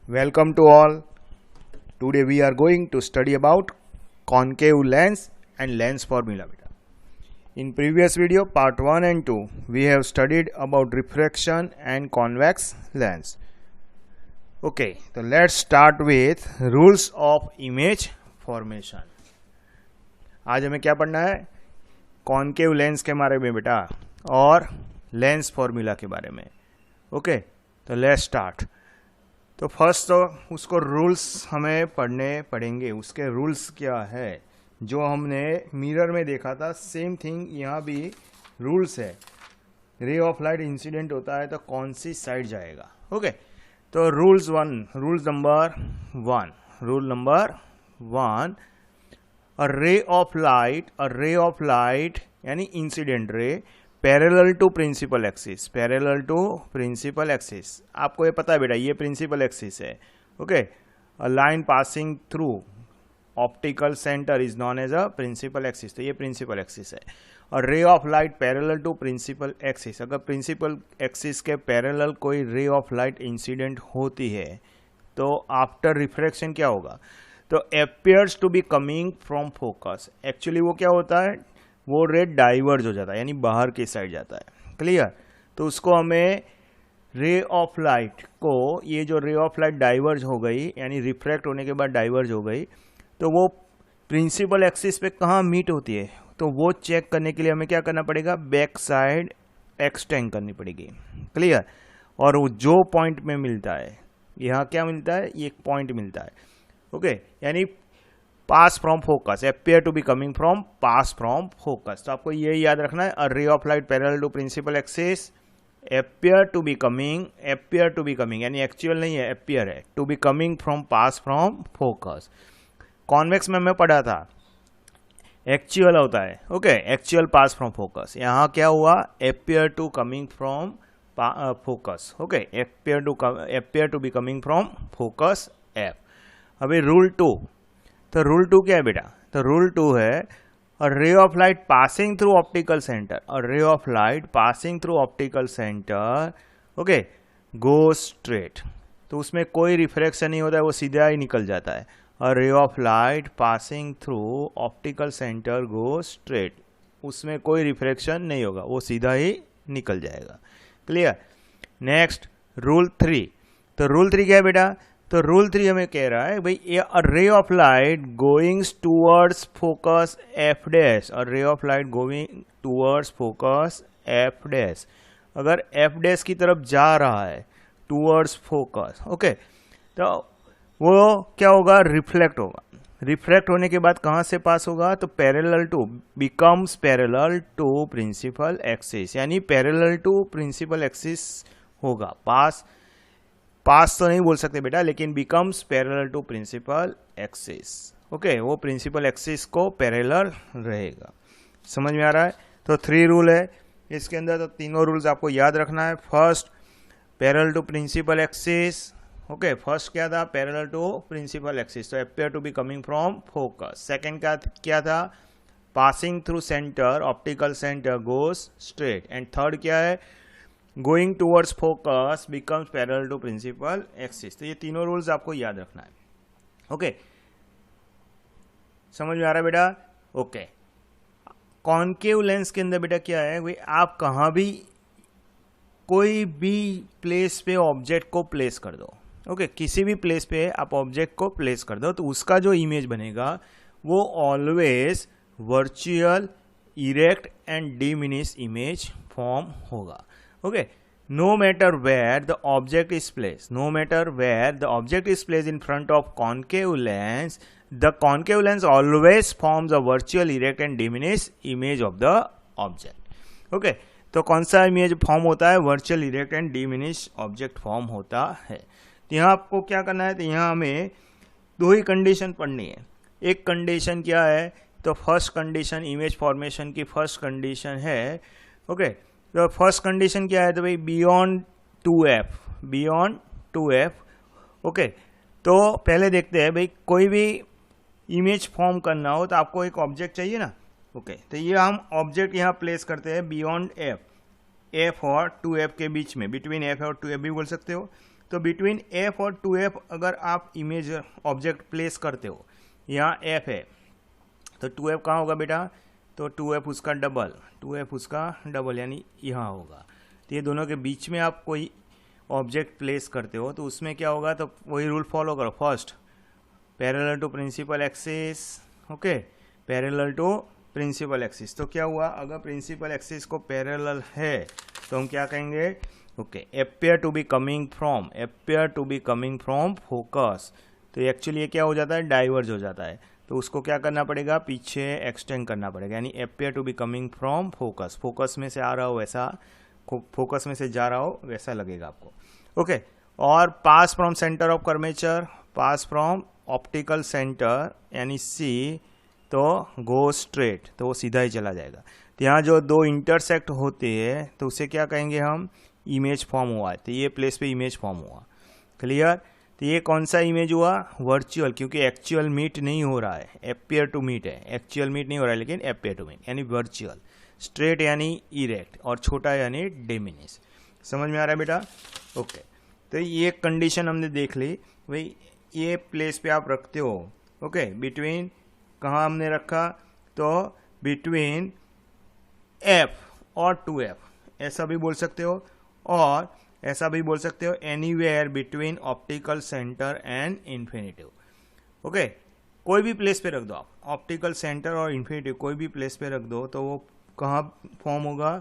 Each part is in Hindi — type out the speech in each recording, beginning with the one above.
Welcome to all. Today we are going to study about concave lens and lens formula beta. In previous video part 1 and 2 we have studied about refraction and convex lens. Okay, so let's start with rules of image formation. आज हमें क्या पढ़ना है? कॉन्केव लेंस के बारे में बेटा और लेंस फॉर्मूला के बारे में. ओके, तो लेट्स स्टार्ट. तो फर्स्ट तो उसको रूल्स हमें पढ़ने पड़ेंगे. उसके रूल्स क्या है जो हमने मिरर में देखा था, सेम थिंग यहाँ भी रूल्स है. रे ऑफ लाइट इंसिडेंट होता है तो कौन सी साइड जाएगा. ओके, तो rule number one, a ray of light यानी incident ray parallel to principal axis. आपको ये पता है बेटा, ये प्रिंसिपल एक्सिस है. Okay, a line passing through optical centre is known as a principal axis. तो ये प्रिंसिपल एक्सिस है. और ray of light parallel to principal axis, अगर प्रिंसिपल एक्सिस के पैरेलल कोई रे ऑफ लाइट इंसिडेंट होती है तो आफ्टर रिफ्रैक्शन क्या होगा, तो appears to be coming from focus. Actually वो क्या होता है, वो रे डाइवर्ज हो जाता है यानी बाहर की साइड जाता है. क्लियर. तो उसको हमें रे ऑफ लाइट को, ये जो रे ऑफ लाइट डाइवर्ज हो गई यानी रिफ्रैक्ट होने के बाद डाइवर्ज हो गई, तो वो प्रिंसिपल एक्सिस पे कहाँ मीट होती है, तो वो चेक करने के लिए हमें क्या करना पड़ेगा, बैक साइड एक्सटेंड करनी पड़ेगी. क्लियर. और वो जो पॉइंट में मिलता है, यहाँ क्या मिलता है, ये एक पॉइंट मिलता है. ओके, यानी pass from focus, appear to be coming from pass from focus. तो आपको ये याद रखना है, a ray of light parallel to principal axis, appear to be coming यानी एक्चुअल नहीं है, अपीयर है, to be coming from pass from focus. Convex में मैं पढ़ा था एक्चुअल होता है. Okay, actual pass from focus. यहाँ क्या हुआ, appear to coming from focus. Okay, appear to be coming from focus F. अभी रूल 2, तो रूल 2 क्या है बेटा, तो रूल 2 है, a ray of light passing through optical centre, okay, go straight. तो उसमें कोई रिफ्रैक्शन नहीं होता है, वो सीधा ही निकल जाता है. A ray of light passing through optical centre go straight, उसमें कोई रिफ्रैक्शन नहीं होगा, वो सीधा ही निकल जाएगा. क्लियर. Next rule 3. तो रूल 3 क्या है बेटा, तो रूल 3 हमें कह रहा है भाई, a ray of light going towards focus F dash, a ray of light going towards focus F dash, अगर एफ डैश की तरफ जा रहा है टूवर्ड्स फोकस, ओके, तो वो क्या होगा, रिफ्लेक्ट होगा. रिफ्लेक्ट होने के बाद कहाँ से पास होगा, तो becomes parallel to principal axis, यानी पैरेलल टू प्रिंसिपल एक्सिस होगा. पास तो नहीं बोल सकते बेटा, लेकिन becomes parallel to principal axis. Okay, वो प्रिंसिपल एक्सिस को पैरेलल रहेगा. समझ में आ रहा है. तो 3 रूल है इसके अंदर, तो तीनों रूल्स आपको याद रखना है. First, parallel to principal axis. Okay, first क्या था, पैरेलल टू प्रिंसिपल एक्सिस, तो appear to be coming from focus. Second क्या था, passing through centre optical centre goes straight. And third क्या है, going towards focus becomes parallel to principal axis. तो ये तीनों रूल्स आपको याद रखना है. ओके, समझ में आ रहा है बेटा. ओके, कॉन्केव लेंस के अंदर बेटा क्या है, भाई आप कहाँ भी कोई भी प्लेस पे ऑब्जेक्ट को प्लेस कर दो. ओके, किसी भी प्लेस पे आप ऑब्जेक्ट को प्लेस कर दो, तो उसका जो इमेज बनेगा वो always virtual, erect and diminish image form होगा. Okay, no matter where the object is placed in front of concave lens, the concave lens always forms a virtual, erect and diminished image of the object. Okay, तो कौन सा इमेज फॉर्म होता है, virtual, erect and diminish object form होता है. तो यहाँ आपको क्या करना है, तो यहाँ हमें 2 ही कंडीशन पढ़नी है. एक कंडीशन क्या है, तो फर्स्ट कंडीशन, इमेज फॉर्मेशन की फर्स्ट कंडीशन है. ओके, तो फर्स्ट कंडीशन क्या है, तो भाई बियॉन्ड 2f. ओके, तो पहले देखते हैं भाई, कोई भी इमेज फॉर्म करना हो तो आपको एक ऑब्जेक्ट चाहिए ना. ओके, तो ये हम ऑब्जेक्ट यहाँ प्लेस करते हैं बियॉन्ड f और 2f के बीच में, बिटवीन f और 2f भी बोल सकते हो. तो बिटवीन एफ और 2f अगर आप इमेज ऑब्जेक्ट प्लेस करते हो, यहाँ f है तो 2f कहाँ होगा बेटा, तो 2f उसका डबल, 2f उसका डबल यानी यहाँ होगा। तो ये दोनों के बीच में आप कोई ऑब्जेक्ट प्लेस करते हो तो उसमें क्या होगा, तो वही रूल फॉलो करो। First parallel to principal axis, okay, parallel to principal axis. तो क्या हुआ, अगर प्रिंसिपल एक्सिस को पैरेलल है तो हम क्या कहेंगे, okay, appear to be coming from, appear to be coming from focus. तो एक्चुअली ये क्या हो जाता है, डाइवर्ज हो जाता है, तो उसको क्या करना पड़ेगा, पीछे एक्सटेंड करना पड़ेगा, यानी appear to be coming from focus, focus में से आ रहा हो वैसा, फोकस में से जा रहा हो वैसा लगेगा आपको, ओके। और pass from centre of curvature, pass from optical centre यानी सी, तो गो स्ट्रेट, तो वो सीधा ही चला जाएगा। तो यहाँ जो दो इंटरसेक्ट होते हैं तो उसे क्या कहेंगे हम, इमेज फॉर्म हुआ है, तो ये प्लेस पे इमेज फॉर्म हुआ, क्लियर। तो ये कौन सा इमेज हुआ, वर्चुअल, क्योंकि एक्चुअल मीट नहीं हो रहा है, अपीयर टू मीट है, एक्चुअल मीट नहीं हो रहा है लेकिन अपीयर टू मीट यानी वर्चुअल। स्ट्रेट यानी इरेक्ट और छोटा यानी डिमिनिश। समझ में आ रहा है बेटा, ओके। तो ये कंडीशन हमने देख ली भाई, ये प्लेस पे आप रखते हो, ओके, बिटवीन, कहाँ हमने रखा, तो बिटवीन f और 2f, ऐसा भी बोल सकते हो, और ऐसा भी बोल सकते हो anywhere between optical centre and infinitive, okay. कोई भी प्लेस पे रख दो आप, ऑप्टिकल सेंटर और इन्फिनिटिव कोई भी प्लेस पे रख दो तो वो कहाँ फॉर्म होगा,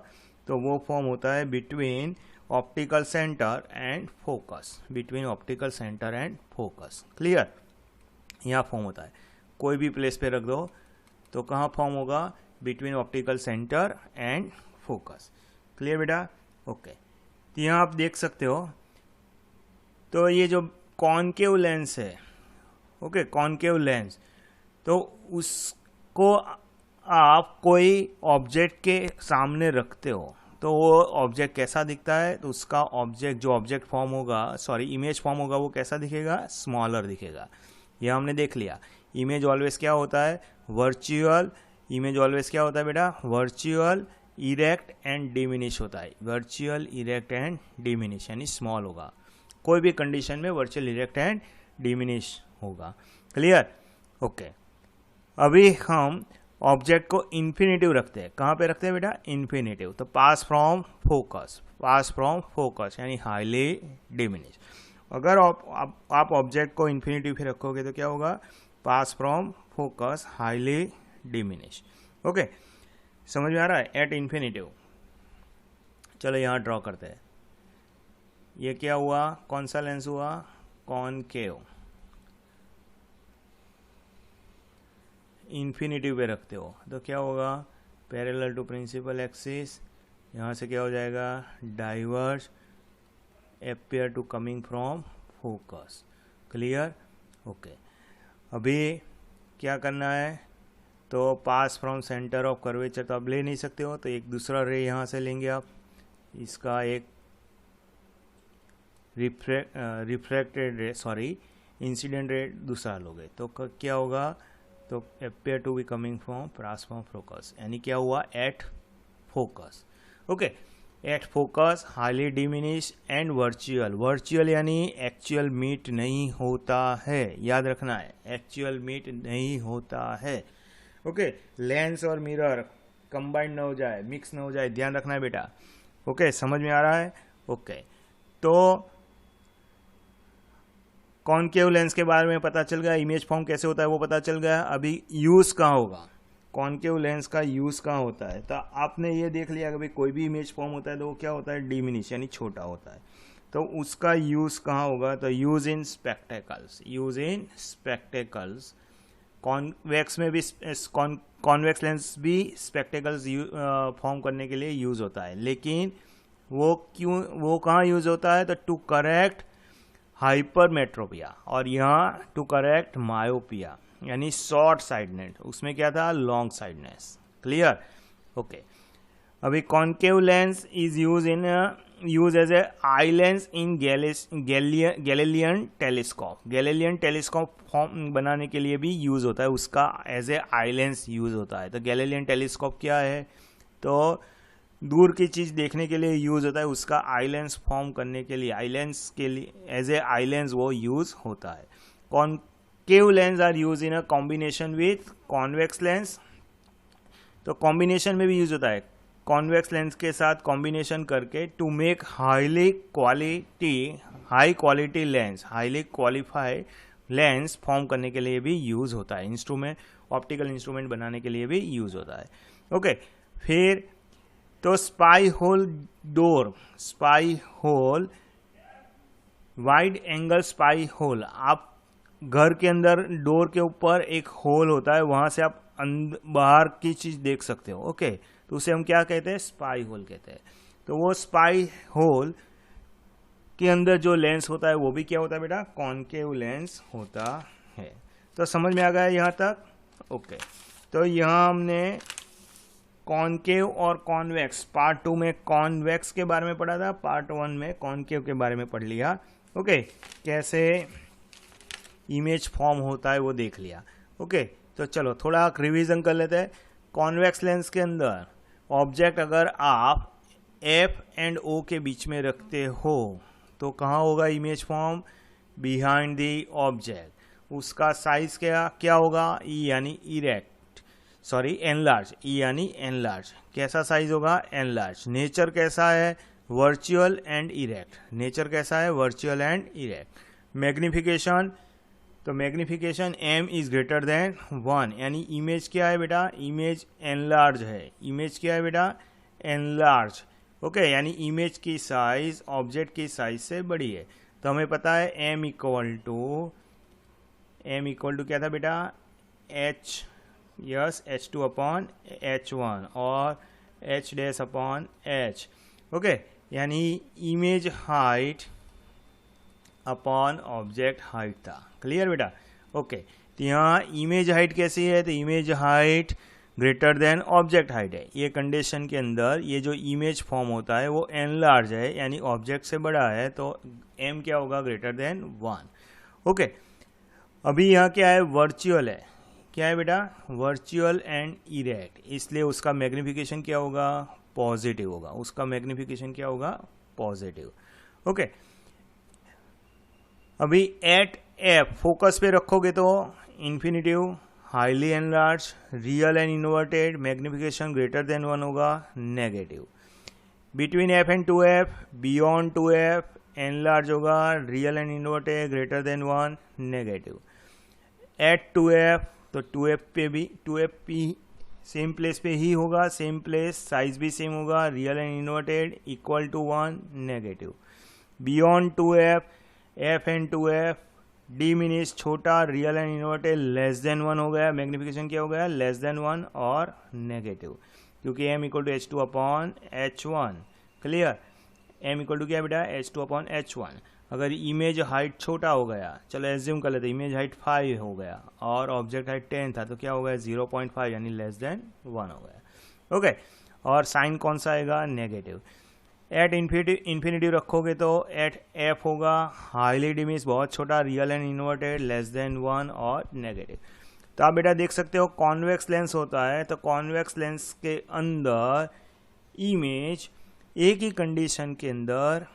तो वो फॉर्म होता है between optical centre and focus, between optical centre and focus, clear. यहाँ फॉर्म होता है, कोई भी प्लेस पे रख दो तो कहाँ फॉर्म होगा, between optical centre and focus, clear बेटा, ओके। तो यहाँ आप देख सकते हो, तो ये जो कॉनकेव लेंस है, ओके, कॉनकेव लेंस, तो उसको आप कोई ऑब्जेक्ट के सामने रखते हो तो वो ऑब्जेक्ट कैसा दिखता है, तो उसका ऑब्जेक्ट, जो ऑब्जेक्ट फॉर्म होगा, सॉरी इमेज फॉर्म होगा, वो कैसा दिखेगा, स्मॉलर दिखेगा। यह हमने देख लिया। इमेज ऑलवेज क्या होता है, वर्चुअल, इमेज ऑलवेज क्या होता है बेटा, वर्चुअल, इरेक्ट एंड डिमिनिश होता है, वर्चुअल, इरेक्ट एंड डिमिनिश यानी स्मॉल होगा, कोई भी कंडीशन में वर्चुअल, इरेक्ट एंड डिमिनिश होगा, क्लियर, ओके। अभी हम ऑब्जेक्ट को इन्फिनेटिव रखते हैं, कहाँ पे रखते हैं बेटा, इन्फिनेटिव, तो pass from focus, pass from focus यानी हाईली डिमिनिश। अगर आप ऑब्जेक्ट को इन्फिनेटिव पे रखोगे तो क्या होगा, pass from focus highly diminish, okay. समझ में आ रहा है, एट इन्फिनेटिव। चलो यहाँ ड्रॉ करते हैं, ये क्या हुआ, कौन सा लेंस हुआ, कॉनकेव, इन्फिनिटिव पे रखते हो तो क्या होगा, पैरेलल टू प्रिंसिपल एक्सिस, यहाँ से क्या हो जाएगा, diverge, appear to coming from focus, clear, okay. अभी क्या करना है, तो pass from centre of curvature तो आप ले नहीं सकते हो, तो एक दूसरा रे यहाँ से लेंगे आप, इसका एक रिफ्रैक्टेड रे, सॉरी इंसिडेंट रे दूसरा लोगे तो क्या होगा, तो appear to be coming from pass from focus, यानी क्या हुआ, at focus, okay, at focus highly diminish and virtual, virtual यानी एक्चुअल मीट नहीं होता है, याद रखना है, एक्चुअल मीट नहीं होता है, ओके। लेंस और मिरर कंबाइंड ना हो जाए, मिक्स ना हो जाए, ध्यान रखना है बेटा, ओके। समझ में आ रहा है, ओके। तो कॉनकेव लेंस के बारे में पता चल गया, इमेज फॉर्म कैसे होता है वो पता चल गया। अभी यूज कहाँ होगा, कॉनकेव लेंस का यूज कहाँ होता है, तो आपने ये देख लिया कि भाई कोई भी इमेज फॉर्म होता है तो वो क्या होता है, डिमिनिश यानी छोटा होता है, तो उसका यूज कहाँ होगा, तो use in spectacles, use in spectacles. Convex में भी, कॉन्वेक्स लेंस भी स्पेक्टेकल्स फॉर्म करने के लिए यूज होता है, लेकिन वो कहाँ यूज होता है, तो टू करेक्ट हाइपरमेट्रोपिया, और यहाँ टू करेक्ट मायोपिया यानी शॉर्ट साइडनेस, उसमें क्या था, लॉन्ग साइडनेस, क्लियर, ओके। अभी concave lens is use as a eye lens in Galilean telescope, Galilean telescope form बनाने के लिए भी यूज होता है, उसका as a eye lens use होता है। तो गैलीलियन टेलीस्कोप क्या है, तो दूर की चीज़ देखने के लिए यूज़ होता है, उसका आई लेंस फॉर्म करने के लिए, आई लेंस के लिए एज ए आई लेंस वो यूज़ होता है। Concave lens are use in a combination with convex lens, तो कॉम्बिनेशन में भी यूज होता है, कॉन्वेक्स लेंस के साथ कॉम्बिनेशन करके to make high quality lens, highly qualified lens form करने के लिए भी यूज होता है, इंस्ट्रूमेंट, ऑप्टिकल इंस्ट्रूमेंट बनाने के लिए भी यूज होता है। ओके, फिर तो spy hole door, spy hole, wide angle spy hole, आप घर के अंदर डोर के ऊपर एक होल होता है, वहां से आप बाहर की चीज देख सकते हो। ओके, तो उसे हम क्या कहते हैं, स्पाई होल कहते हैं। तो वो स्पाई होल के अंदर जो लेंस होता है वो भी क्या होता है बेटा, कॉनकेव लेंस होता है। तो समझ में आ गया यहाँ तक। ओके, तो यहाँ हमने कॉनकेव और कॉन्वेक्स, पार्ट 2 में कॉन्वेक्स के बारे में पढ़ा था, पार्ट 1 में कॉनकेव के बारे में पढ़ लिया। ओके, कैसे इमेज फॉर्म होता है वो देख लिया। ओके, तो चलो थोड़ा रिवीजन कर लेते हैं। कॉन्वेक्स लेंस के अंदर ऑब्जेक्ट अगर आप एफ एंड ओ के बीच में रखते हो तो कहाँ होगा image form, behind the object. उसका साइज क्या होगा, ई यानी इरेक्ट, सॉरी एनलार्ज, ई यानी एनलार्ज। कैसा साइज होगा, एनलार्ज। नेचर कैसा है, वर्चुअल एंड इरेक्ट। नेचर कैसा है, वर्चुअल एंड इरेक्ट। मैग्निफिकेशन, तो magnification m is greater than 1, यानी इमेज क्या है बेटा, इमेज एनलार्ज है। इमेज क्या है बेटा, एनलार्ज। ओके, यानी इमेज की साइज ऑब्जेक्ट की साइज से बड़ी है। तो हमें पता है m इक्वल टू क्या था बेटा, h, yes, h2 upon h1 और h dash upon h। Okay, यानी image height upon object height था। क्लियर बेटा। ओके, तो यहाँ इमेज हाइट कैसी है, तो image height greater than object height है। ये कंडीशन के अंदर ये जो इमेज फॉर्म होता है वो एनलार्ज है, यानी ऑब्जेक्ट से बड़ा है, तो m क्या होगा, ग्रेटर देन 1। ओके, अभी यहाँ क्या है, वर्चुअल है। क्या है बेटा, वर्चुअल एंड इरेक्ट, इसलिए उसका मैग्निफिकेशन क्या होगा, पॉजिटिव होगा। उसका मैग्निफिकेशन क्या होगा, पॉजिटिव। ओके, अभी एट एफ फोकस पे रखोगे तो infinitive, highly enlarge, real and inverted, magnification greater than 1 होगा, negative. Between F and 2f, beyond 2f, enlarge होगा, real and inverted, greater than 1, negative. At 2f, तो 2f पे भी 2f भी सेम प्लेस पे ही होगा, सेम प्लेस, साइज भी सेम होगा, real and inverted equal to 1, negative. Beyond 2f, f and 2f diminish, छोटा, real and inverted less than 1 हो गया, मैग्निफिकेशन क्या हो गया, लेस देन 1 और नेगेटिव, क्योंकि m equal to h2 upon h1। Clear, m equal to क्या बेटा, h2 अपॉन h1। अगर इमेज हाइट छोटा हो गया, चलो एज्यूम कर लेते, इमेज हाइट 5 हो गया और ऑब्जेक्ट हाइट 10 था, तो क्या हो गया, 0.5 यानी लेस देन 1 हो गया। ओके, और साइन कौन सा आएगा, नेगेटिव। एट इन्फिनिटिव रखोगे तो एट एफ होगा, हाईली डिमिश, बहुत छोटा, real and inverted, less than 1 और नेगेटिव। तो आप बेटा देख सकते हो कॉन्वेक्स लेंस होता है, तो कॉन्वेक्स लेंस के अंदर इमेज एक ही कंडीशन के अंदर,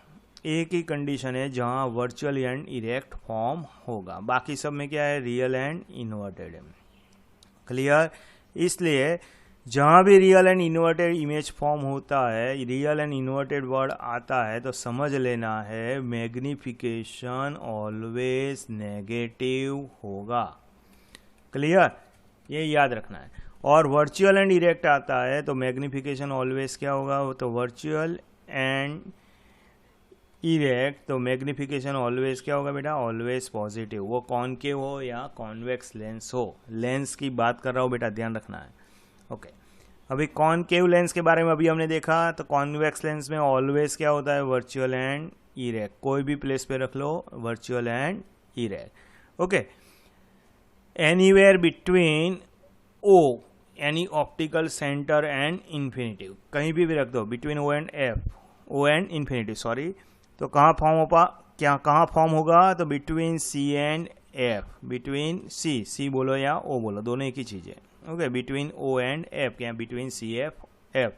एक ही कंडीशन है जहां वर्चुअल एंड इरेक्ट फॉर्म होगा, बाकी सब में क्या है, रियल एंड इन्वर्टेड है। क्लियर, इसलिए जहां भी real and inverted image form होता है, रियल एंड इन्वर्टेड वर्ड आता है, तो समझ लेना है मैग्निफिकेशन ऑलवेज नेगेटिव होगा। क्लियर, ये याद रखना है। और वर्चुअल एंड इरेक्ट आता है तो मैग्निफिकेशन ऑलवेज क्या होगा, तो वर्चुअल एंड इरेक्ट, तो मैग्निफिकेशन ऑलवेज क्या होगा बेटा, ऑलवेज पॉजिटिव, वो कॉनकेव हो या कॉन्वेक्स लेंस हो। लेंस की बात कर रहा हूँ बेटा, ध्यान रखना है। ओके, अभी कॉनकेव लेंस के बारे में अभी हमने देखा, तो कॉन्वेक्स लेंस में ऑलवेज क्या होता है, वर्चुअल एंड इरेक्ट, कोई भी प्लेस पे रख लो, virtual and erect. Okay, anywhere between O यानी ऑप्टिकल सेंटर एंड इन्फिनिटिव, कहीं भी रख दो, between O and F, O and infinitive, sorry, तो कहाँ फॉर्म होगा, क्या कहाँ फॉर्म होगा, तो between C and F, between C बोलो या ओ बोलो, दोनों एक ही चीज है। Okay, between O and F, क्या बिटवीन सी एफ एफ।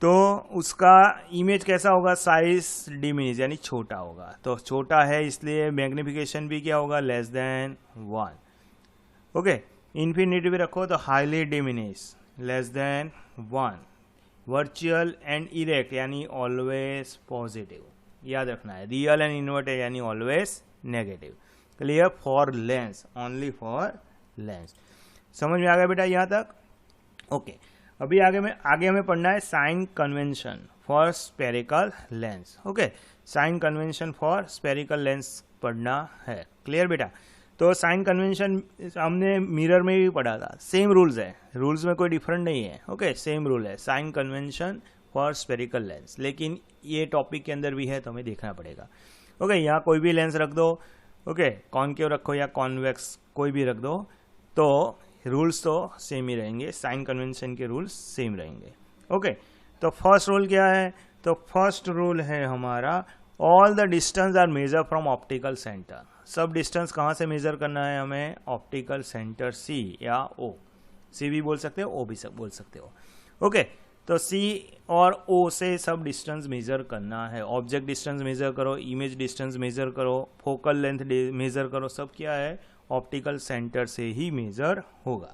तो उसका इमेज कैसा होगा, साइज डिमिनिश यानी छोटा होगा। तो छोटा है इसलिए मैग्निफिकेशन भी क्या होगा, लेस देन 1। ओके, इन्फिनिटी भी रखो तो highly diminish, less than 1। Virtual and erect यानी ऑलवेज पॉजिटिव, याद रखना है। रियल एंड इन्वर्टेड यानी always negative. Clear, for Lenz, only for Lenz. समझ में आ गया बेटा यहाँ तक? ओके, अभी आगे हमें पढ़ना है sign convention for spherical lens. Okay, sign convention for spherical lens पढ़ना है। क्लियर बेटा? तो साइन कन्वेंशन हमने मिरर में भी पढ़ा था, सेम रूल्स है, रूल्स में कोई डिफरेंट नहीं है। ओके, सेम रूल है, sign convention for spherical lens, लेकिन ये टॉपिक के अंदर भी है तो हमें देखना पड़ेगा। ओके, यहाँ कोई भी लेंस रख दो, ओके, कॉनकेव रखो या कॉन्वेक्स कोई भी रख दो, तो रूल्स तो सेम ही रहेंगे, साइन कन्वेंशन के रूल्स सेम रहेंगे। ओके, तो फर्स्ट रूल क्या है? तो फर्स्ट रूल है हमारा, all the distance are measure from optical centre. सब डिस्टेंस कहाँ से मेजर करना है हमें? ऑप्टिकल सेंटर सी या ओ, सी भी बोल सकते हो, ओ भी सब बोल सकते हो। ओके, तो सी और ओ से सब डिस्टेंस मेजर करना है। ऑब्जेक्ट डिस्टेंस मेजर करो, इमेज डिस्टेंस मेजर करो, फोकल लेंथ मेजर करो, सब क्या है? ऑप्टिकल सेंटर से ही मेजर होगा।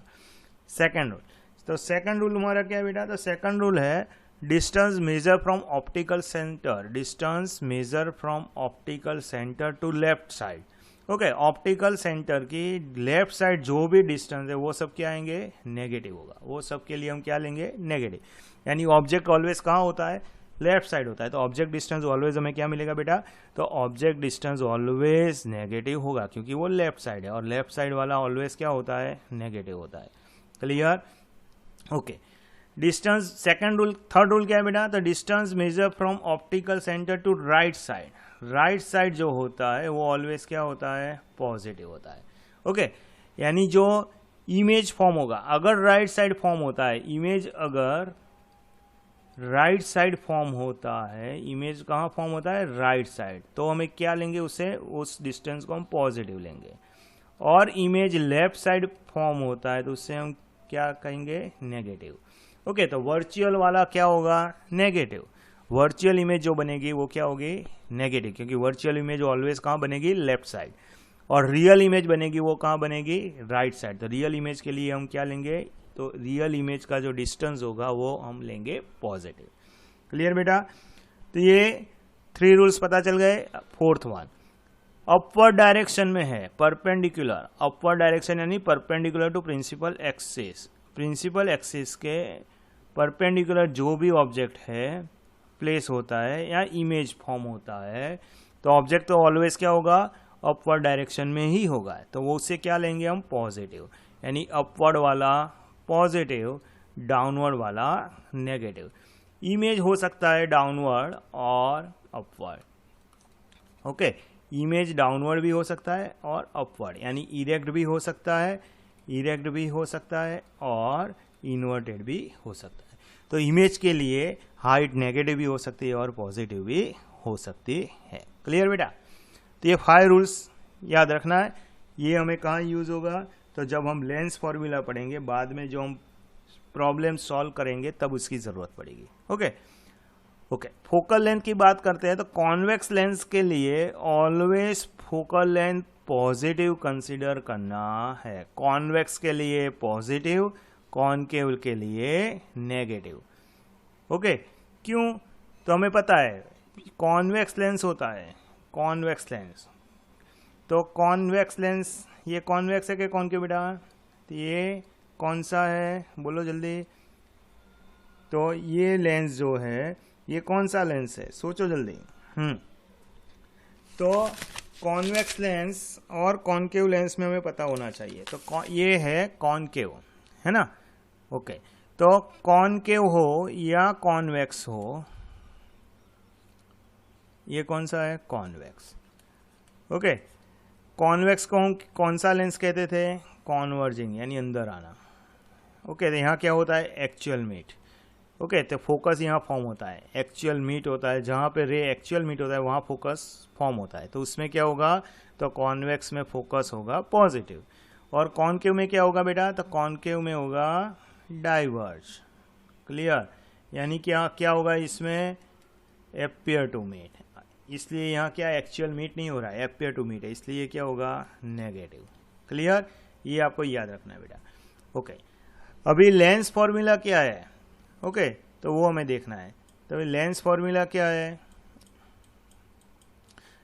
सेकंड रूल, तो सेकंड रूल हमारा क्या है बेटा? तो सेकंड रूल है distance measure from optical centre, distance measure from optical centre to left side. Okay, optical centre की लेफ्ट साइड जो भी डिस्टेंस है वो सब क्या आएंगे? नेगेटिव होगा। वो सब के लिए हम क्या लेंगे? नेगेटिव। यानी ऑब्जेक्ट ऑलवेज कहाँ होता है? लेफ्ट साइड होता है, तो ऑब्जेक्ट डिस्टेंस ऑलवेज हमें क्या मिलेगा बेटा? तो ऑब्जेक्ट डिस्टेंस ऑलवेज नेगेटिव होगा, क्योंकि वो लेफ्ट साइड है और लेफ्ट साइड वाला ऑलवेज क्या होता है? नेगेटिव होता है। Clear? Okay, distance second rule. Third rule क्या है बेटा? तो distance measure from optical centre to right side. Right side जो होता है वो ऑलवेज क्या होता है? पॉजिटिव होता है। ओके, यानी जो इमेज फॉर्म होगा, अगर राइट साइड फॉर्म होता है इमेज, अगर राइट साइड फॉर्म होता है इमेज, कहाँ फॉर्म होता है? राइट साइड, तो हमें क्या लेंगे उससे? उस डिस्टेंस को हम पॉजिटिव लेंगे। और इमेज लेफ्ट साइड फॉर्म होता है तो उससे हम क्या कहेंगे? नेगेटिव। ओके, तो वर्चुअल वाला क्या होगा? नेगेटिव। वर्चुअल इमेज जो बनेगी वो क्या होगी? नेगेटिव, क्योंकि वर्चुअल इमेज ऑलवेज कहाँ बनेगी? Left side. और रियल इमेज बनेगी वो कहाँ बनेगी? Right side. तो रियल इमेज के लिए हम क्या लेंगे? तो रियल इमेज का जो डिस्टेंस होगा वो हम लेंगे पॉजिटिव। क्लियर बेटा? तो ये 3 रूल्स पता चल गए। फोर्थ वन, अपवर्ड डायरेक्शन में है, परपेंडिकुलर। अपवर्ड डायरेक्शन यानी perpendicular to principal axis. Principal axis के परपेंडिकुलर जो भी ऑब्जेक्ट है प्लेस होता है या इमेज फॉर्म होता है, तो ऑब्जेक्ट तो ऑलवेज क्या होगा? अपवर्ड डायरेक्शन में ही होगा। तो वो उससे क्या लेंगे हम? पॉजिटिव। यानी अपवर्ड वाला पॉजिटिव, डाउनवर्ड वाला नेगेटिव। इमेज हो सकता है डाउनवर्ड और अपवर्ड। ओके, इमेज डाउनवर्ड भी हो सकता है और अपवर्ड, यानी इरेक्ट भी हो सकता है, इरेक्ट भी हो सकता है और इन्वर्टेड भी हो सकता है। तो इमेज के लिए हाइट नेगेटिव भी हो सकती है और पॉजिटिव भी हो सकती है। क्लियर बेटा? तो ये 5 रूल्स याद रखना है। ये हमें कहाँ यूज होगा? तो जब हम लेंस फॉर्मूला पढ़ेंगे, बाद में जो हम प्रॉब्लम सॉल्व करेंगे तब उसकी जरूरत पड़ेगी। ओके, ओके, फोकल लेंथ की बात करते हैं तो कॉन्वेक्स लेंस के लिए always focal length positive consider करना है। कॉन्वेक्स के लिए पॉजिटिव, कॉनकेव के लिए नेगेटिव। ओके, क्यों? तो हमें पता है कॉन्वेक्स लेंस होता है, कॉन्वेक्स लेंस। तो कॉन्वेक्स लेंस, ये कॉन्वेक्स है कि कॉनकेव बेटा? तो ये कौन सा है? बोलो जल्दी। तो ये लेंस जो है ये कौन सा लेंस है? सोचो जल्दी। तो कॉन्वेक्स लेंस और कॉनकेव लेंस में हमें पता होना चाहिए। तो ये है कॉनकेव, है ना? ओके, तो कॉनकेव हो या कॉन्वेक्स हो, ये कौन सा है? कॉन्वेक्स। ओके, कॉन्वेक्स को हम कौन सा लेंस कहते थे? कॉन्वर्जिंग, यानी अंदर आना। ओके, तो यहाँ क्या होता है? Actual meet. ओके, तो फोकस यहाँ फॉर्म होता है, एक्चुअल मीट होता है, जहाँ पे रे एक्चुअल मीट होता है वहाँ फोकस फॉर्म होता है। तो उसमें क्या होगा? तो कॉन्वेक्स में फोकस होगा पॉजिटिव। और कॉनकेव में क्या होगा बेटा? तो कॉनकेव में होगा डाइवर्ज। क्लियर? यानी क्या क्या होगा इसमें, एपियर टू मीट, इसलिए यहाँ क्या एक्चुअल मीट नहीं हो रहा है, एपियर टू मीट है, इसलिए क्या होगा, नेगेटिव। क्लियर, ये आपको याद रखना है बेटा। ओके, अभी लेंस फॉर्मूला क्या है, ओके तो वो हमें देखना है। तो अभी लेंस फॉर्मूला क्या है,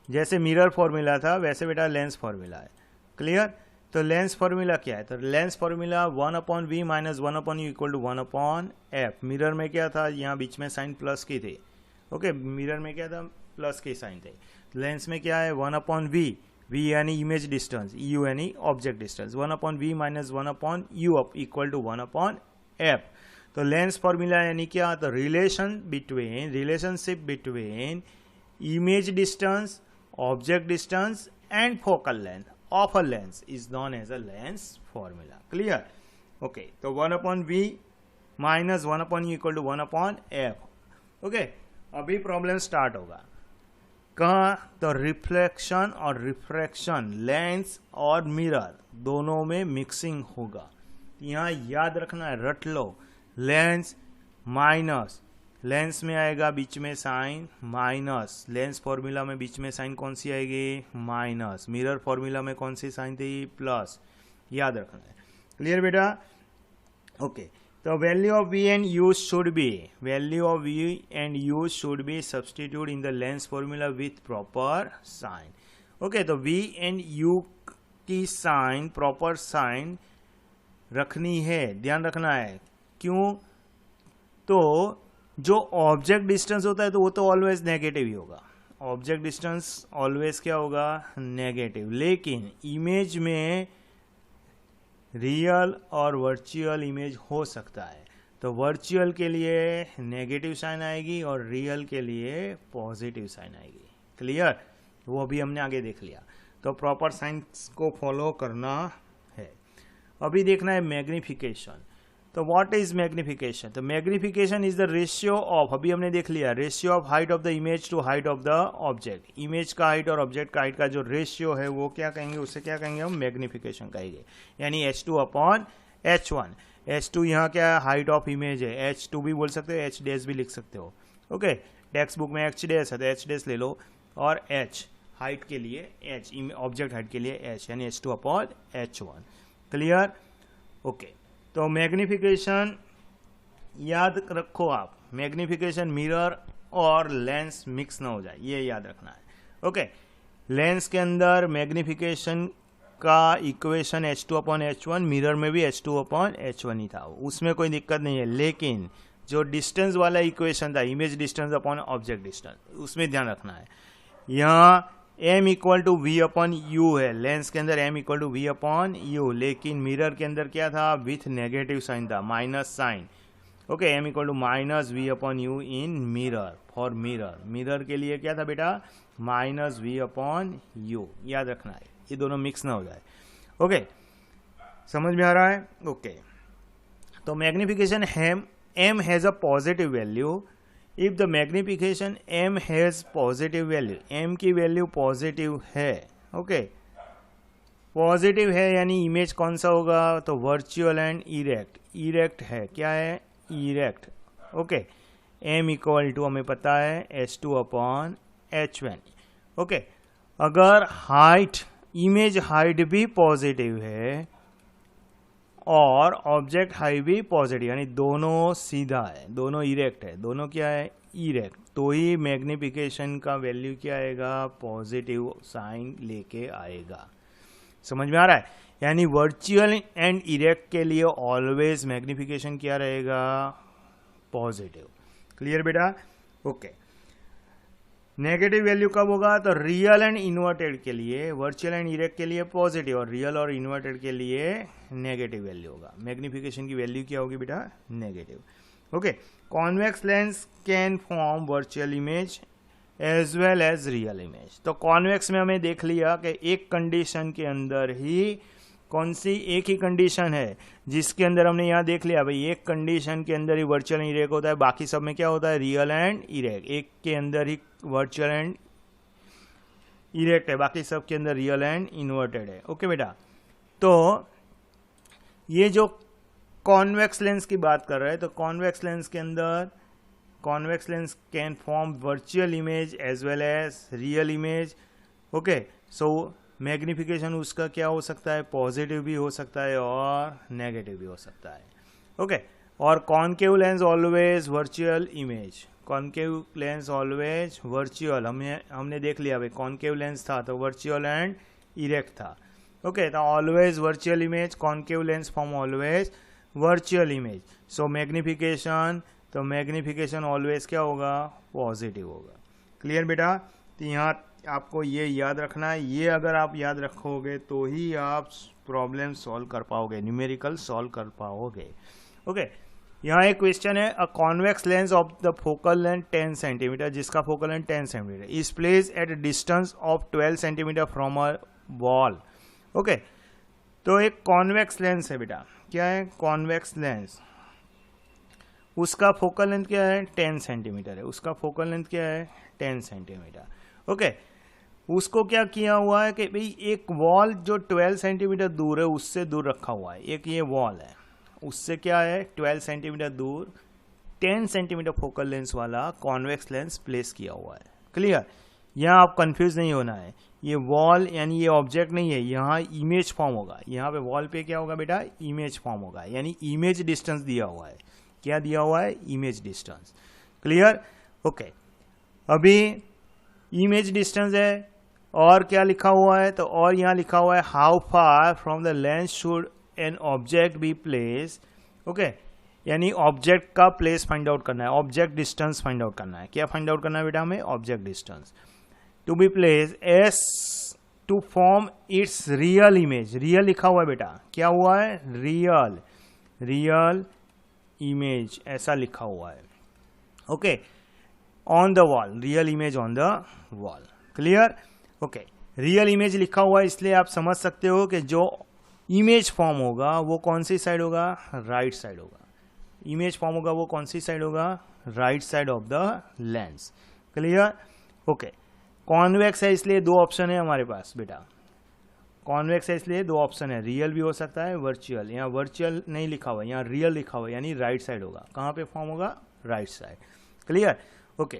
जैसे मिरर फॉर्मूला था वैसे बेटा लेंस फॉर्मूला है। क्लियर, तो लेंस फॉर्मूला क्या है, तो lens formula 1/v minus 1/u equal to 1/f। Mirror में क्या था, यहाँ बीच में साइन प्लस की थी, ओके मिरर में क्या था, प्लस की साइन थे। लेंस में क्या है, 1/v, v यानी इमेज डिस्टेंस, u यानी object distance, 1/v minus 1/u equal to 1/f। तो लेंस फॉर्मूला यानी क्या, तो relationship between image distance, object distance and focal length of a lens is known as a lens formula. Clear? Okay, तो 1/v minus 1/u equal to 1/f. Okay, अभी प्रॉब्लम स्टार्ट होगा कहाँ, तो रिफ्लेक्शन और रिफ्रैक्शन, लेंस और मिरर दोनों में मिक्सिंग होगा। यहाँ याद रखना है, रट लो, लेंस माइनस, लेंस में आएगा बीच में साइन माइनस, लेंस फॉर्मूला में बीच में साइन कौन सी आएगी, माइनस, मिरर फॉर्मूला में कौन सी साइन थी, प्लस, याद रखना है। क्लियर बेटा, ओके तो value of v and u should be, value of v and u should be substitute in the lens formula with proper sign. Okay, तो v एंड u की साइन, प्रॉपर साइन रखनी है, ध्यान रखना है। क्यों, तो जो ऑब्जेक्ट डिस्टेंस होता है तो वो तो ऑलवेज नेगेटिव ही होगा, ऑब्जेक्ट डिस्टेंस ऑलवेज क्या होगा, नेगेटिव। लेकिन इमेज में रियल और वर्चुअल इमेज हो सकता है, तो वर्चुअल के लिए नेगेटिव साइन आएगी और रियल के लिए पॉजिटिव साइन आएगी। क्लियर, वो अभी हमने आगे देख लिया, तो प्रॉपर साइंस को फॉलो करना है। अभी देखना है मैग्निफिकेशन। तो व्हाट इज मैग्निफिकेशन, तो magnification is the ratio of, अभी हमने देख लिया, ratio of height of the image to height of the object. Image का हाइट और ऑब्जेक्ट का हाइट का जो रेशियो है वो क्या कहेंगे, उससे क्या कहेंगे हम, मैग्निफिकेशन कहेंगे, यानी h2/h1। h2 यहाँ क्या है, हाइट ऑफ इमेज है, h2 भी बोल सकते हो, h डैश भी लिख सकते हो। ओके, टेक्स्ट बुक में h डैश है तो h डैश ले लो, और h हाइट के लिए h, ऑब्जेक्ट हाइट के लिए h, यानी h2/h1। क्लियर, ओके तो मैग्निफिकेशन याद रखो आप, मैग्निफिकेशन मिरर और लेंस मिक्स ना हो जाए, ये याद रखना है। ओके, लेंस के अंदर मैग्निफिकेशन का इक्वेशन h2/h1, मिरर में भी h2/h1 ही था, उसमें कोई दिक्कत नहीं है। लेकिन जो डिस्टेंस वाला इक्वेशन था, image distance upon object distance, उसमें ध्यान रखना है। यहाँ m इक्वल टू v/u है, लेंस के अंदर m इक्वल टू v/u, लेकिन मिरर के अंदर क्या था, विथ नेगेटिव साइन था, minus sign. Okay, m equal to minus v/u in mirror, for mirror, mirror के लिए क्या था बेटा, माइनस v/u, याद रखना है, ये दोनों मिक्स ना हो जाए। ओके, समझ में आ रहा है। ओके, तो magnification m has a positive value, if the magnification m has positive value, m की वैल्यू पॉजिटिव है, ओके पॉजिटिव है यानी इमेज कौन सा होगा, तो वर्चुअल एंड इरेक्ट, इरेक्ट है, क्या है, erect. Okay, m equal to हमें पता है h2/h1। ओके, अगर हाइट, इमेज हाइट भी पॉजिटिव है और ऑब्जेक्ट हाइट भी पॉजिटिव, यानी दोनों सीधा है, दोनों इरेक्ट है, दोनों क्या है, इरेक्ट, तो ही मैग्निफिकेशन का वैल्यू क्या आएगा, पॉजिटिव साइन लेके आएगा। समझ में आ रहा है, यानी वर्चुअल एंड इरेक्ट के लिए ऑलवेज मैग्निफिकेशन क्या रहेगा, पॉजिटिव। क्लियर बेटा, ओके। नेगेटिव वैल्यू कब होगा, तो रियल एंड इन्वर्टेड के लिए, वर्चुअल एंड इरेक्ट के लिए पॉजिटिव और रियल और इन्वर्टेड के लिए नेगेटिव वैल्यू होगा। मैग्निफिकेशन की वैल्यू क्या होगी बेटा, negative. Okay, convex lens can form virtual image as well as real image. तो कॉन्वेक्स में हमें देख लिया कि एक कंडीशन के अंदर ही, कौन सी, एक ही कंडीशन है जिसके अंदर हमने यहाँ देख लिया भाई, एक कंडीशन के अंदर ही वर्चुअल एंड इरेक्ट होता है, बाकी सब में क्या होता है, रियल एंड इरेक्ट। एक के अंदर ही वर्चुअल एंड इरेक्ट है, बाकी सब के अंदर रियल एंड इन्वर्टेड है। ओके बेटा, तो ये जो कॉन्वेक्स लेंस की बात कर रहे हैं, तो कॉन्वेक्स लेंस के अंदर convex lens can form virtual image as well as real image. Okay, so magnification उसका क्या हो सकता है, पॉजिटिव भी हो सकता है और नेगेटिव भी हो सकता है. ओके, और concave lens always virtual image, concave lens always virtual, हमने देख लिया भाई कॉनकेव लेंस था तो वर्चुअल एंड इरेक्ट था. ओके, तो always virtual image, concave lens form always virtual image. So magnification, तो मैग्निफिकेशन ऑलवेज क्या होगा, पॉजिटिव होगा. क्लियर बेटा. तो यहाँ आपको ये याद रखना है, ये अगर आप याद रखोगे तो ही आप प्रॉब्लम सॉल्व कर पाओगे, न्यूमेरिकल सॉल्व कर पाओगे. ओके, यहाँ एक क्वेश्चन है, a convex lens of the focal length 10 centimetre, जिसका focal length 10 centimetre is place at distance of 12 centimetre from a wall. Okay, तो एक कॉन्वेक्स लेंस है बेटा, क्या है, कॉन्वेक्स लेंस, उसका फोकल लेंथ क्या है, 10 सेंटीमीटर है, उसका फोकल लेंथ क्या है, 10 सेंटीमीटर. ओके, उसको क्या किया हुआ है कि भाई एक वॉल जो 12 सेंटीमीटर दूर है उससे दूर रखा हुआ है, एक ये वॉल है उससे क्या है 12 सेंटीमीटर दूर 10 सेंटीमीटर फोकल लेंस वाला कॉन्वेक्स लेंस प्लेस किया हुआ है. क्लियर. यहाँ आप कंफ्यूज नहीं होना है, ये वॉल यानी ये ऑब्जेक्ट नहीं है, यहाँ इमेज फॉर्म होगा, यहाँ पे वॉल पे क्या होगा बेटा, इमेज फॉर्म होगा, यानी इमेज डिस्टेंस दिया हुआ है. क्या दिया हुआ है, इमेज डिस्टेंस. क्लियर. ओके, अभी इमेज डिस्टेंस है और क्या लिखा हुआ है, तो और यहाँ लिखा हुआ है how far from the lens should an object be place. Okay, यानी ऑब्जेक्ट का प्लेस फाइंड आउट करना है, ऑब्जेक्ट डिस्टेंस फाइंड आउट करना है. क्या फाइंड आउट करना है बेटा हमें, object distance to be place as to form its real image. Real लिखा हुआ है बेटा, क्या हुआ है, रियल, रियल इमेज ऐसा लिखा हुआ है. Okay, on the wall, real image on the wall. Clear. Okay, real image लिखा हुआ है इसलिए आप समझ सकते हो कि जो इमेज फॉर्म होगा वो कौन सी साइड होगा, राइट साइड होगा. इमेज फॉर्म होगा वो कौन सी साइड होगा, right side of the lens. Clear. Okay, convex है इसलिए दो ऑप्शन है हमारे पास बेटा, कॉन्वेक्स है इसलिए दो ऑप्शन है, रियल भी हो सकता है, वर्चुअल. यहाँ वर्चुअल नहीं लिखा हुआ, यहाँ रियल लिखा हुआ, यानी राइट साइड होगा. कहाँ पे फॉर्म होगा, राइट साइड. क्लियर. ओके,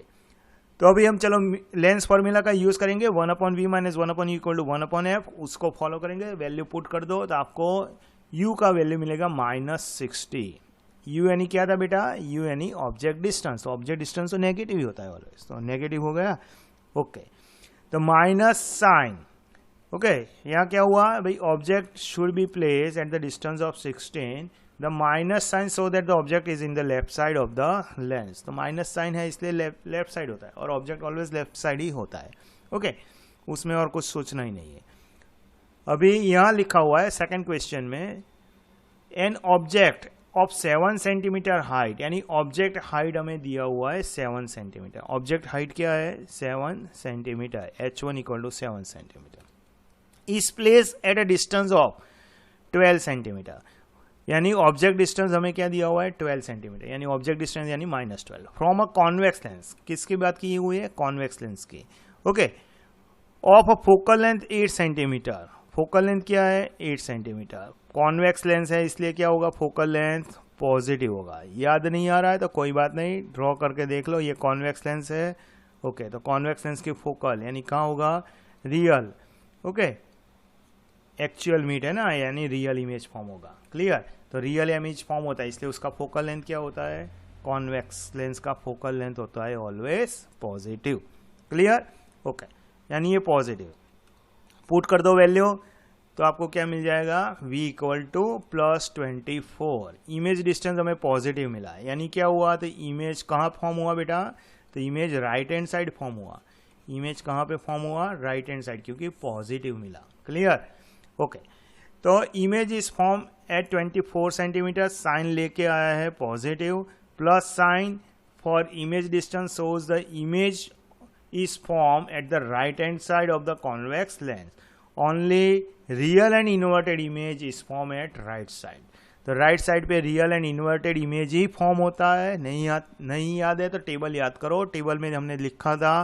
तो अभी हम चलो लेंस फॉर्मूला का यूज करेंगे, 1/v minus 1/u equal to 1/f, उसको फॉलो करेंगे. वैल्यू पुट कर दो तो आपको u का वैल्यू मिलेगा -60. u यानी क्या था बेटा, u यानी ऑब्जेक्ट डिस्टेंस, तो ऑब्जेक्ट डिस्टेंस तो नेगेटिव ही होता है ऑलवेज, तो नेगेटिव हो गया. ओके, तो माइनस साइन. ओके, यहाँ क्या हुआ भाई, object should be place at the distance of 16, the minus sign so that the object is in the left side of the lens. तो माइनस साइन है इसलिए लेफ्ट साइड होता है, और ऑब्जेक्ट ऑलवेज लेफ्ट साइड ही होता है. ओके, उसमें और कुछ सोचना ही नहीं है. अभी यहाँ लिखा हुआ है सेकंड क्वेश्चन में, an object of 7 centimetre height, यानी ऑब्जेक्ट हाइट हमें दिया हुआ है 7 सेंटीमीटर. ऑब्जेक्ट हाइट क्या है, 7 centimetre, h1 equal to 7 centimetre, is place at a distance of 12 centimetre. यानी ऑब्जेक्ट डिस्टेंस हमें क्या दिया हुआ है, 12 सेंटीमीटर, यानी ऑब्जेक्ट डिस्टेंस यानी -12 फ्रॉम अ कॉन्वेक्स लेंस. किसकी बात की हुई है, कॉन्वेक्स लेंस की. Okay, of a focal length 8 centimetre, focal length क्या है, 8 सेंटीमीटर. कॉन्वेक्स लेंस है इसलिए क्या होगा, फोकल लेंथ पॉजिटिव होगा. याद नहीं आ रहा है तो कोई बात नहीं, ड्रॉ करके देख लो, ये कॉन्वेक्स लेंस है. ओके, तो कॉन्वेक्स लेंस की फोकल यानी कहाँ होगा, रियल. ओके, एक्चुअल मीट है ना, यानी रियल इमेज फॉर्म होगा. क्लियर. तो रियल इमेज फॉर्म होता है इसलिए उसका फोकल लेंथ क्या होता है, कॉन्वेक्स लेंस का फोकल लेंथ होता है ऑलवेज पॉजिटिव. क्लियर. ओके, यानी ये पॉजिटिव. पुट कर दो वैल्यू तो आपको क्या मिल जाएगा, v equal to +24. Image distance हमें पॉजिटिव मिला, यानी क्या हुआ, तो इमेज कहाँ फॉर्म हुआ बेटा, तो image right hand side form हुआ. इमेज कहाँ पे फॉर्म हुआ, राइट हैंड साइड, क्योंकि पॉजिटिव मिला. क्लियर. ओके, तो image is form at 24 centimetre, sign लेके आया है positive, plus sign for image distance shows the image is formed at the right hand side of the convex lens. Only real and inverted image is formed at right side. तो राइट साइड पे real and inverted image he form होता है. नहीं याद है तो टेबल याद करो, टेबल में हमने लिखा था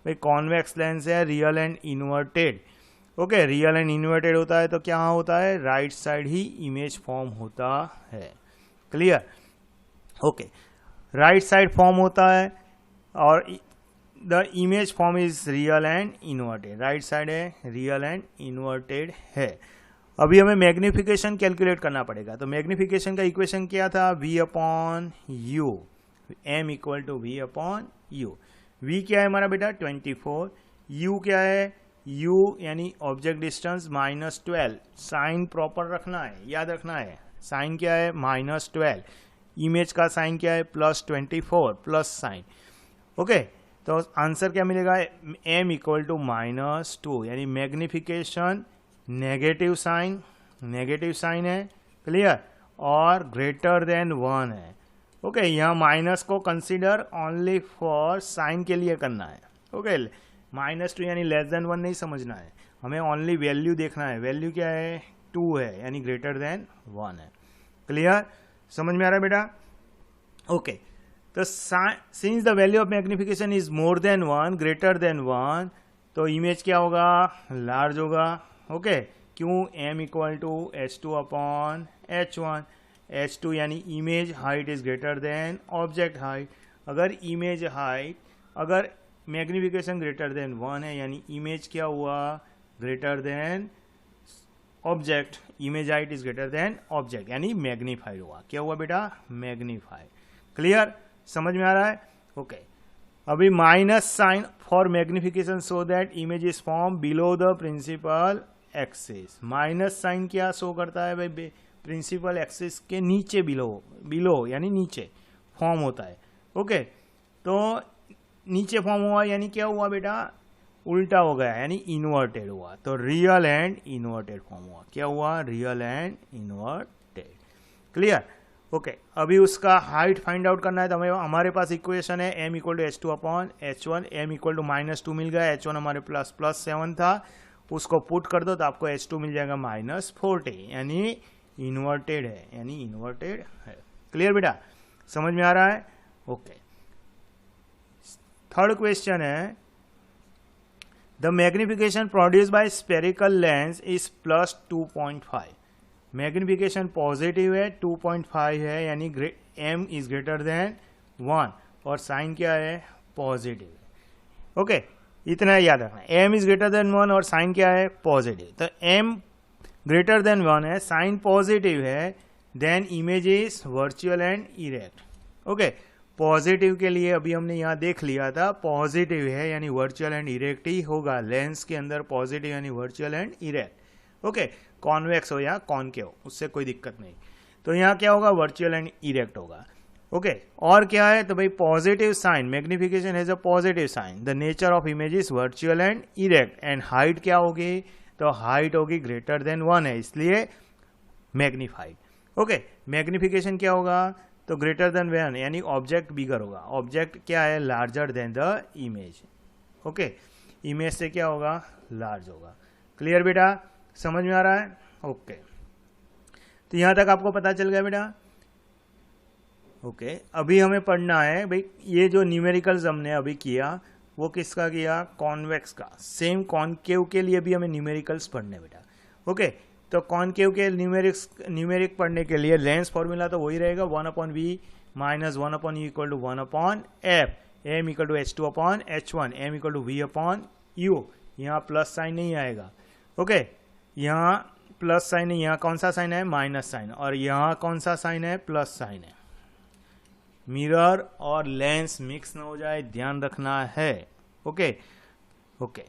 भाई कॉन्वेक्स लेंस है real and inverted. Okay, real and inverted होता है तो क्या होता है, राइट साइड ही इमेज फॉर्म होता है. Clear. Okay, right side form होता है और the image form is real and inverted, right side है रियल एंड इन्वर्टेड है। अभी हमें मैग्निफिकेशन कैलकुलेट करना पड़ेगा। तो मैग्निफिकेशन का इक्वेशन क्या था, v upon u, m equal to v upon u. v क्या है हमारा बेटा 24, u क्या है, u यानी ऑब्जेक्ट डिस्टेंस -12, साइन प्रॉपर रखना है, याद रखना है, साइन क्या है -12, इमेज का साइन क्या है +24 प्लस साइन। ओके, तो आंसर क्या मिलेगा, m इक्वल टू -2 यानी मैग्निफिकेशन नेगेटिव साइन है, क्लियर, और ग्रेटर देन 1 है। ओके, यहाँ माइनस को कंसीडर ओनली फॉर साइन के लिए करना है। ओके, -2 यानी लेस देन 1 नहीं समझना है, हमें ओनली वैल्यू देखना है। वैल्यू क्या है 2 है यानी ग्रेटर देन 1 है। क्लियर, समझ में आ रहा है बेटा? ओके, तो since the value of magnification is more than 1, greater than 1, तो इमेज क्या होगा, लार्ज होगा। ओके, क्यों, m equal to h2 upon h1, h2 यानी image height is greater than object height. अगर इमेज हाइट, अगर मैग्निफिकेशन ग्रेटर देन 1 है यानी इमेज क्या हुआ, greater than object, image height is greater than object यानी मैग्नीफाइड हुआ। क्या हुआ बेटा, मैग्नीफाइड। क्लियर, समझ में आ रहा है? ओके, अभी minus sign for magnification so that image is form below the principal axis. Minus sign क्या शो करता है भाई, प्रिंसिपल एक्सिस के नीचे, बिलो यानी नीचे फॉर्म होता है। ओके, तो नीचे फॉर्म हुआ यानी क्या हुआ बेटा, उल्टा हो गया यानी इन्वर्टेड हुआ। तो रियल एंड इन्वर्टेड फॉर्म हुआ। क्या हुआ, real and inverted. Clear, okay, अभी उसका हाइट फाइंड आउट करना है। तो हमारे पास इक्वेशन है m equal to h2 upon h1, m equal to -2 मिल गया, h1 हमारे +7 था, उसको पुट कर दो तो आपको h2 मिल जाएगा -40 यानी इन्वर्टेड है, यानी इन्वर्टेड है। क्लियर बेटा, समझ में आ रहा है? ओके, थर्ड क्वेश्चन है, the magnification produce by spherical lens is +2.5। Magnification positive है, 2.5 है यानी m इज ग्रेटर देन 1 और साइन क्या है, पॉजिटिव है। ओके, इतना याद रखना, m इज ग्रेटर देन 1 और साइन क्या है, पॉजिटिव। तो m ग्रेटर देन 1 है, साइन पॉजिटिव है, then image is virtual and erect. Okay, positive के लिए अभी हमने यहाँ देख लिया था, पॉजिटिव है यानी वर्चुअल एंड इरेक्ट ही होगा। लेंस के अंदर पॉजिटिव यानी virtual and erect. Okay, convex हो या कॉनकेव, उससे कोई दिक्कत नहीं। तो यहाँ क्या होगा, वर्चुअल एंड इरेक्ट होगा। ओके, और क्या है, तो भाई positive sign, magnification has a positive sign, the nature of image is virtual and erect, and height क्या होगी, तो हाइट होगी ग्रेटर देन 1 है इसलिए मैग्नीफाइड। ओके, मैग्निफिकेशन क्या होगा, तो ग्रेटर देन 1 यानी ऑब्जेक्ट बिगर होगा। ऑब्जेक्ट क्या है, larger than the image. Okay, image से क्या होगा, लार्ज होगा। क्लियर बेटा, समझ में आ रहा है? ओके, तो यहां तक आपको पता चल गया बेटा? ओके, अभी हमें पढ़ना है भाई, ये जो न्यूमेरिकल्स हमने अभी किया वो किसका किया, कॉन्वेक्स का। सेम कॉनकेव के लिए भी हमें न्यूमेरिकल्स पढ़ने बेटा। ओके, तो कॉनकेव के न्यूमेरिक पढ़ने के लिए लेंस फॉर्मूला तो वही रहेगा, 1/v minus 1/u equal to 1/f, m equal to h2 upon h1, m equal to v upon u। यहाँ प्लस साइन नहीं आएगा। ओके, यहाँ प्लस साइन है, यहाँ कौन सा साइन है, माइनस साइन, और यहाँ कौन सा साइन है, प्लस साइन है। मिरर और लेंस मिक्स ना हो जाए, ध्यान रखना है। ओके, ओके,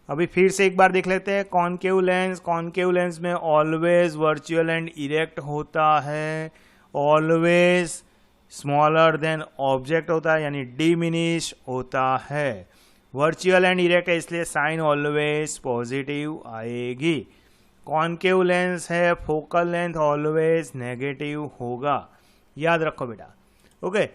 अभी फिर से एक बार देख लेते हैं। कॉनकेव लेंस में ऑलवेज वर्चुअल एंड इरेक्ट होता है, ऑलवेज स्मॉलर देन ऑब्जेक्ट होता है यानी डिमिनिश होता है। वर्चुअल एंड इरेक्ट है इसलिए साइन ऑलवेज पॉजिटिव आएगी। कॉनकेव लेंस है, फोकल लेंथ ऑलवेज नेगेटिव होगा, याद रखो बेटा। ओके,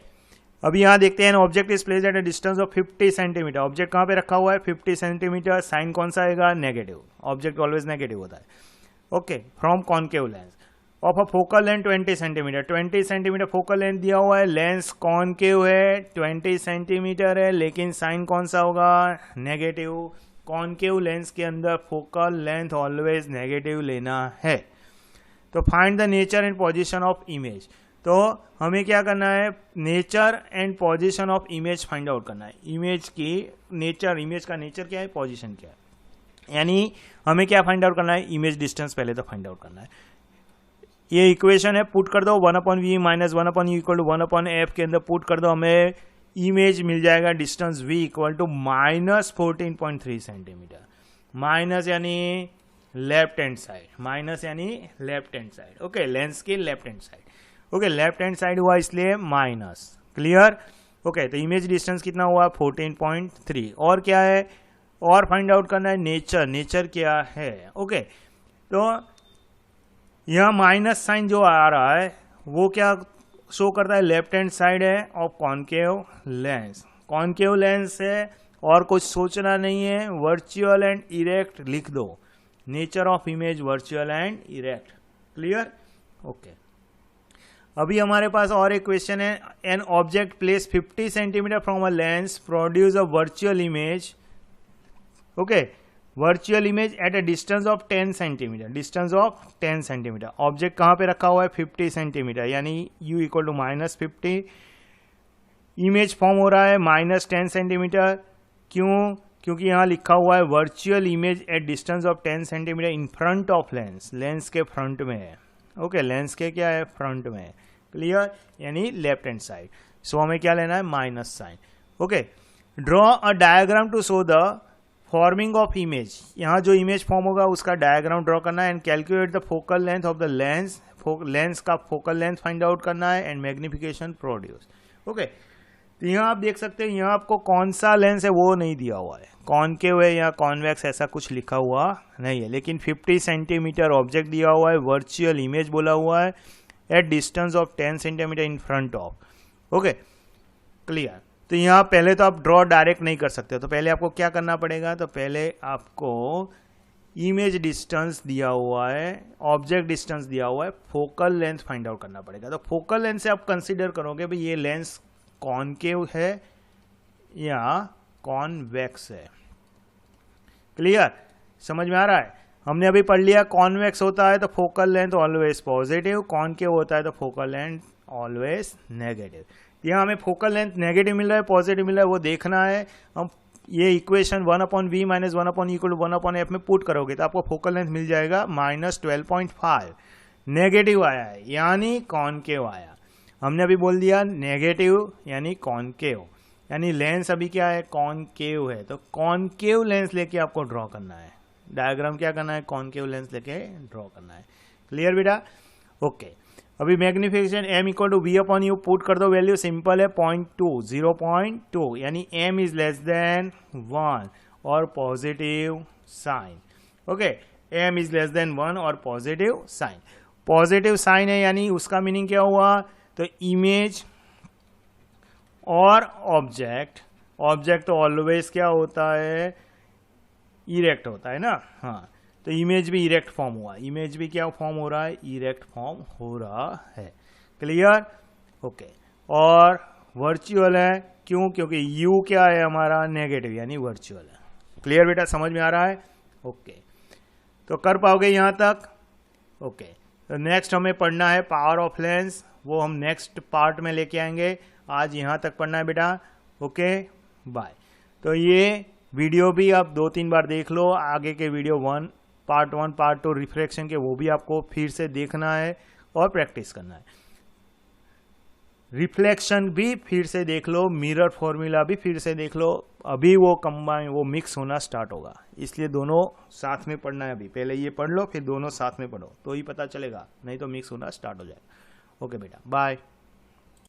अभी यहाँ देखते हैं, object is placed at a distance of 50 centimetre. Object कहाँ पे रखा हुआ है, 50 सेंटीमीटर। साइन कौन सा आएगा, नेगेटिव। ऑब्जेक्ट ऑलवेज नेगेटिव होता है। Okay, from concave lens of a focal length 20 centimetre. 20 centimetre focal length दिया हुआ है, लेंस कॉनकेव है, 20 सेंटीमीटर है, लेकिन साइन कौन सा होगा, नेगेटिव। कॉनकेव लेंस के अंदर फोकल लेंथ ऑलवेज नेगेटिव लेना है। तो find the nature and position of image. तो हमें क्या करना है, nature and position of image find out करना है। इमेज की नेचर, इमेज का नेचर क्या है, पोजीशन क्या है, यानी हमें क्या फाइंड आउट करना है, इमेज डिस्टेंस पहले तो फाइंड आउट करना है। ये इक्वेशन है, पुट कर दो 1/v minus 1/u equal to 1/f के अंदर पुट कर दो, हमें इमेज मिल जाएगा distance v equal to -14.3 centimetre. Minus यानी लेफ्ट हैंड साइड, माइनस यानी left hand side, okay, lens की left hand side, okay, left hand side हुआ इसलिए माइनस, क्लियर, ओके। तो इमेज डिस्टेंस कितना हुआ, 14.3। और क्या है, और फाइंड आउट करना है नेचर, नेचर क्या है, ओके। तो यह माइनस साइन जो आ रहा है वो क्या शो करता है, लेफ्ट हैंड साइड है of concave lens, concave lens है और कुछ सोचना नहीं है, वर्चुअल एंड इरेक्ट लिख दो, nature of image virtual and erect, clear, okay. अभी हमारे पास और एक क्वेश्चन है, an object place 50 centimetre from a lens produce a virtual image, okay, virtual image at a distance of 10 centimetre, distance of 10 centimetre. Object कहां पे रखा हुआ है, 50 सेंटीमीटर, यानी u equal to -50, image form हो रहा है -10 सेंटीमीटर। क्यों, क्योंकि यहां लिखा हुआ है virtual image eight distance of 10 centimetre in front of lens, lens के फ्रंट में है, ओके, लेंस के क्या है, फ्रंट में है, क्लियर, यानी लेफ्ट हैंड साइड। सो हमें क्या लेना है, minus sign, okay. Draw a diagram to show the forming of image, यहाँ जो इमेज फॉर्म होगा उसका डायग्राम ड्रॉ करना है, and calculate the focal length of the lens, lens का फोकल लेंथ फाइंड आउट करना है, एंड मैग्निफिकेशन प्रोड्यूस, ओके। तो यहाँ आप देख सकते हैं, यहाँ आपको कौन सा लेंस है वो नहीं दिया हुआ है, कॉनकेव है या कॉन्वेक्स ऐसा कुछ लिखा हुआ नहीं है, लेकिन 50 सेंटीमीटर ऑब्जेक्ट दिया हुआ है, वर्चुअल इमेज बोला हुआ है eight distance of 10 centimetre in front of, okay, clear. तो यहाँ पहले तो आप ड्रॉ डायरेक्ट नहीं कर सकते, तो पहले आपको क्या करना पड़ेगा, तो पहले आपको इमेज डिस्टेंस दिया हुआ है, ऑब्जेक्ट डिस्टेंस दिया हुआ है, फोकल लेंथ फाइंड आउट करना पड़ेगा। तो फोकल लेंथ से आप कंसीडर करोगे भाई ये लेंस कॉनकेव है या कॉन्वेक्स है, क्लियर, समझ में आ रहा है। हमने अभी पढ़ लिया कॉन्वेक्स होता है तो focal length always positive, concave होता है तो फोकल लेंथ ऑलवेज नेगेटिव। यहाँ हमें फोकल लेंथ नेगेटिव मिल रहा है पॉजिटिव मिल रहा है वो देखना है। हम ये equation 1/v minus 1/e equal to 1/f में पुट करोगे तो आपको फोकल लेंथ मिल जाएगा -12.5, नेगेटिव आया है यानी कॉनकेव आया। हमने अभी बोल दिया नेगेटिव यानी कॉनकेव, यानी लेंस अभी क्या है, कॉनकेव है, तो कॉनकेव लेंस लेके आपको ड्रॉ करना है, डायग्राम क्या करना है, कॉनकेव लेंस लेके ड्रॉ करना है, क्लियर बेटा, ओके। अभी magnification m equal to v/u put कर दो, वैल्यू सिंपल है 0.2 यानी m इज लेस देन 1 और positive sign, okay, m is less than 1 और पॉजिटिव साइन, पॉजिटिव साइन है यानी उसका मीनिंग क्या हुआ, तो इमेज और ऑब्जेक्ट, ऑब्जेक्ट तो ऑलवेज क्या होता है, इरेक्ट होता है ना, हाँ, तो इमेज भी इरेक्ट फॉर्म हुआ, इमेज भी क्या फॉर्म हो रहा है, इरेक्ट फॉर्म हो रहा है, क्लियर, ओके। और वर्चुअल है क्यों, क्योंकि u क्या है हमारा, नेगेटिव यानी वर्चुअल है, क्लियर बेटा, समझ में आ रहा है, ओके। तो कर पाओगे यहाँ तक, ओके। तो नेक्स्ट हमें पढ़ना है पावर ऑफ लेंस, वो हम नेक्स्ट पार्ट में लेके आएंगे, आज यहाँ तक पढ़ना है बेटा, ओके, बाय। तो ये वीडियो भी आप 2-3 बार देख लो, आगे के वीडियो पार्ट 1 पार्ट 2 रिफ्लेक्शन के वो भी आपको फिर से देखना है और प्रैक्टिस करना है। रिफ्लेक्शन भी फिर से देख लो, मिरर फॉर्मूला भी फिर से देख लो, अभी वो कंबाइन वो मिक्स होना स्टार्ट होगा, इसलिए दोनों साथ में पढ़ना है। अभी पहले ये पढ़ लो फिर दोनों साथ में पढ़ो तो ही पता चलेगा, नहीं तो मिक्स होना स्टार्ट हो जाएगा। ओके बेटा, बाय।